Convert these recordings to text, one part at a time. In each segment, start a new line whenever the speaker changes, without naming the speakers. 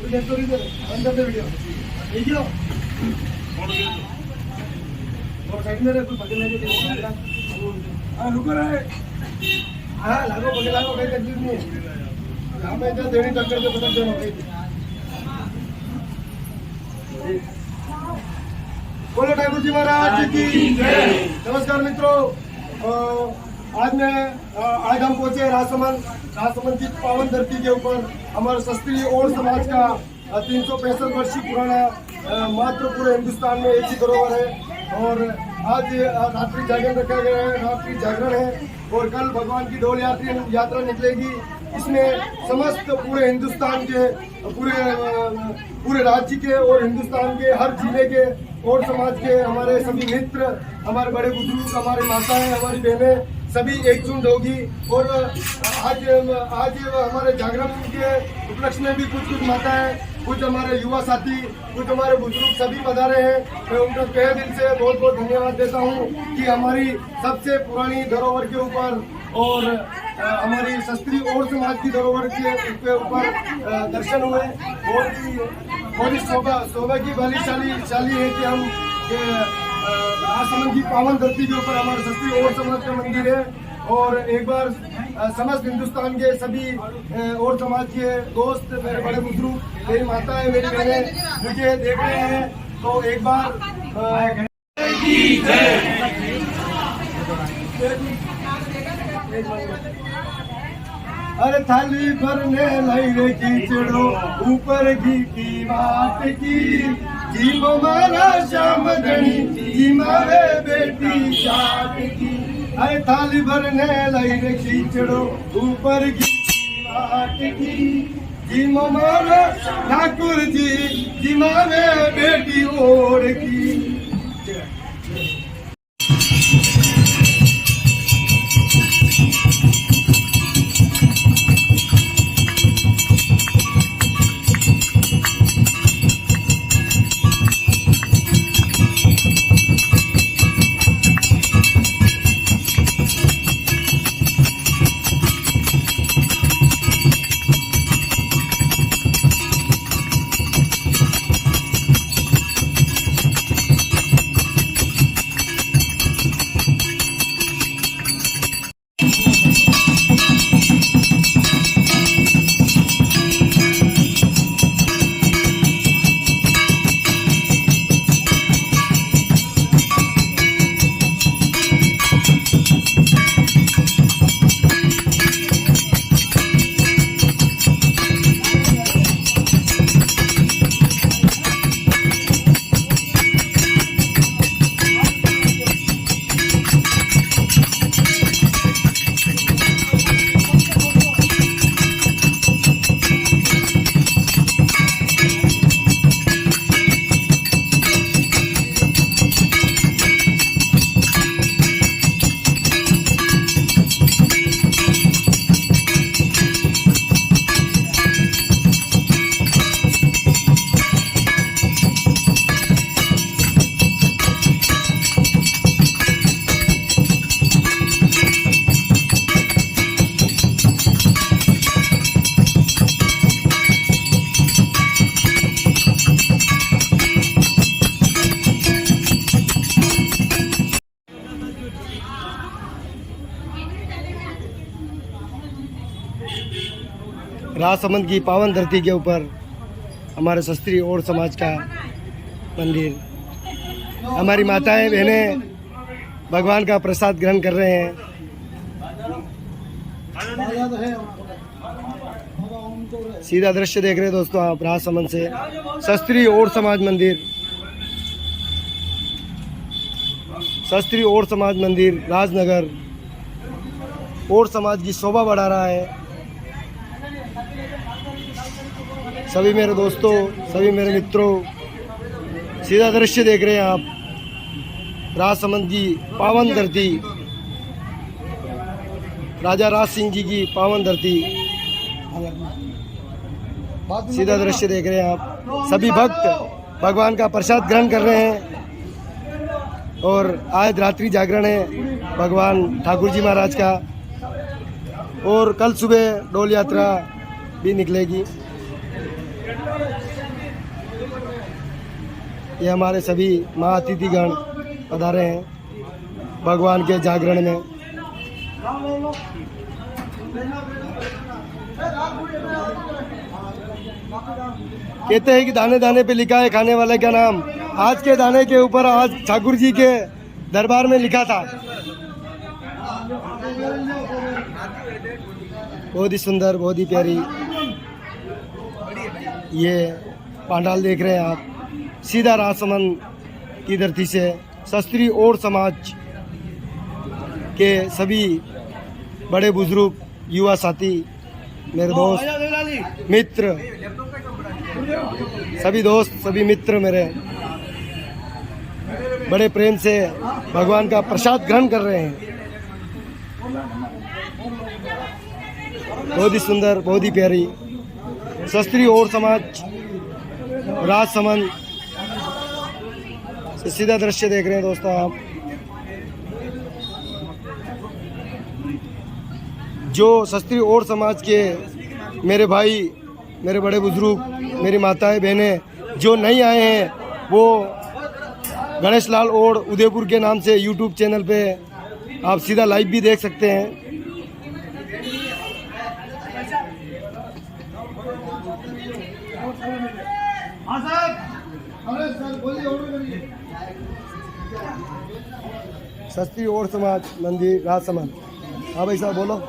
Video और side में कोई पकड़ नहीं देगा। हां रुको रे, हां लागो पकड़ लागो, कोई तकलीफ नहीं है। यहां पे इधर देनी टक्कर के पकड़ देना भाई। बोलो ठाकुर जी महाराज की जय। नमस्कार मित्रों, आज हम पहुंचे राजसमंद की पावन धरती के ऊपर। हमारे शास्त्रीय और समाज का 365 वर्षीय पुराना मात्र पूरे हिंदुस्तान में एक ही धरोहर है। और आज रात्रि जागरण रखा गया है, रात्रि जागरण है। और कल भगवान की डोल यात्रा निकलेगी। इसमें समस्त पूरे हिंदुस्तान के पूरे राज्य के और हिंदुस्तान के हर जिले के और समाज के हमारे सभी मित्र, हमारे बड़े बुजुर्ग, हमारी माताएं, हमारी बहनें सभी एकजुट होगी। और आज हमारे जागरण के उपलक्ष्य में भी कुछ माताएं, कुछ हमारे युवा साथी, कुछ हमारे बुजुर्ग सभी पधारे हैं। मैं उनका तहे दिल से बहुत बहुत धन्यवाद देता हूं कि हमारी सबसे पुरानी धरोहर के ऊपर और हमारी शास्त्रीय और समाज की धरोहर के ऊपर दर्शन हुए। बहुत ही शोभा की भालीशाली है कि हम राजसमंद की पावन धरती के ऊपर हमारे शास्त्रीय और समाज का मंदिर है। और एक बार समस्त हिंदुस्तान के सभी और समाज के दोस्त, मेरे बड़े बुजुर्ग, मेरी माताएं, मेरी बहनें मुझे देख रहे हैं तो एक बार अरे थाली भरने लाई रे खींचड़ो ऊपर घी की बात की, जी मारा श्याम धनी जी मारे बेटी जाट की। अरे थाली भरने लाई रे खींचड़ो ऊपर घी की बात की, जी मारा ठाकुर जी मारे बेटी ओढ़ की। राजसमंद की पावन धरती के ऊपर हमारे शास्त्रीय और समाज का मंदिर, हमारी माताएं बहनें भगवान का प्रसाद ग्रहण कर रहे हैं। सीधा दृश्य देख रहे हैं दोस्तों आप राजसमंद से शास्त्रीय और समाज मंदिर, शास्त्रीय और समाज मंदिर राजनगर और समाज की शोभा बढ़ा रहा है। सभी मेरे दोस्तों, सभी मेरे मित्रों, सीधा दृश्य देख रहे हैं आप राजसमंद की पावन धरती, राजा राज सिंह जी की पावन धरती। सीधा दृश्य देख रहे हैं आप। सभी भक्त भगवान का प्रसाद ग्रहण कर रहे हैं। और आज रात्रि जागरण है भगवान ठाकुर जी महाराज का। और कल सुबह डोल यात्रा भी निकलेगी। ये हमारे सभी महाअतिथिगण पधारे हैं भगवान के जागरण में। कहते हैं कि दाने दाने पे लिखा है खाने वाले का नाम। आज के दाने के ऊपर आज ठाकुर जी के दरबार में लिखा था। बहुत ही सुंदर, बहुत ही प्यारी ये पंडाल देख रहे हैं आप। सीधा राजसमंद की धरती से शास्त्री और समाज के सभी बड़े बुजुर्ग, युवा साथी, मेरे दोस्त मित्र, सभी दोस्त, सभी मित्र मेरे बड़े प्रेम से भगवान का प्रसाद ग्रहण कर रहे हैं। बहुत ही सुंदर, बहुत ही प्यारी शास्त्री और समाज राजसमंद से सीधा दृश्य देख रहे हैं दोस्तों आप। जो शास्त्री और समाज के मेरे भाई, मेरे बड़े बुजुर्ग, मेरी माताएं, बहनें जो नहीं आए हैं वो गणेश लाल और उदयपुर के नाम से यूट्यूब चैनल पे आप सीधा लाइव भी देख सकते हैं। शास्त्री और समाज मंदिर राजसमंद। हाँ भाई साहब बोलो।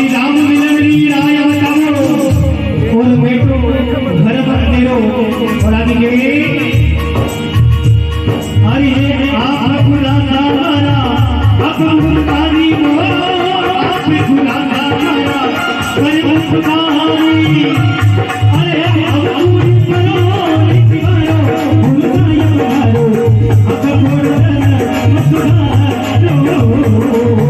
राम मिलनी राय बताओ और बेटो घर पर देरो और आगे के अरे आप खुलासा मारा आप मुकारी वो आप खुलासा मारा अरे मुस्कानी अरे अब करो आप बोलो मुस्कानो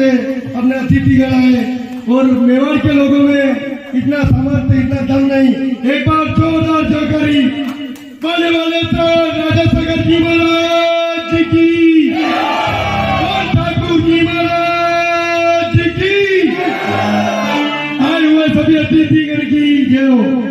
से अपने अतिथिगण आए और मेवाड़ के लोगों में इतना सामर्थ्य, इतना दम नहीं। एक बार जोरदार जयकारी बोलने वाले तो राजा सागर जी महाराज की और ठाकुर जी महाराज की, आए हुए सभी अतिथिगण की जय हो।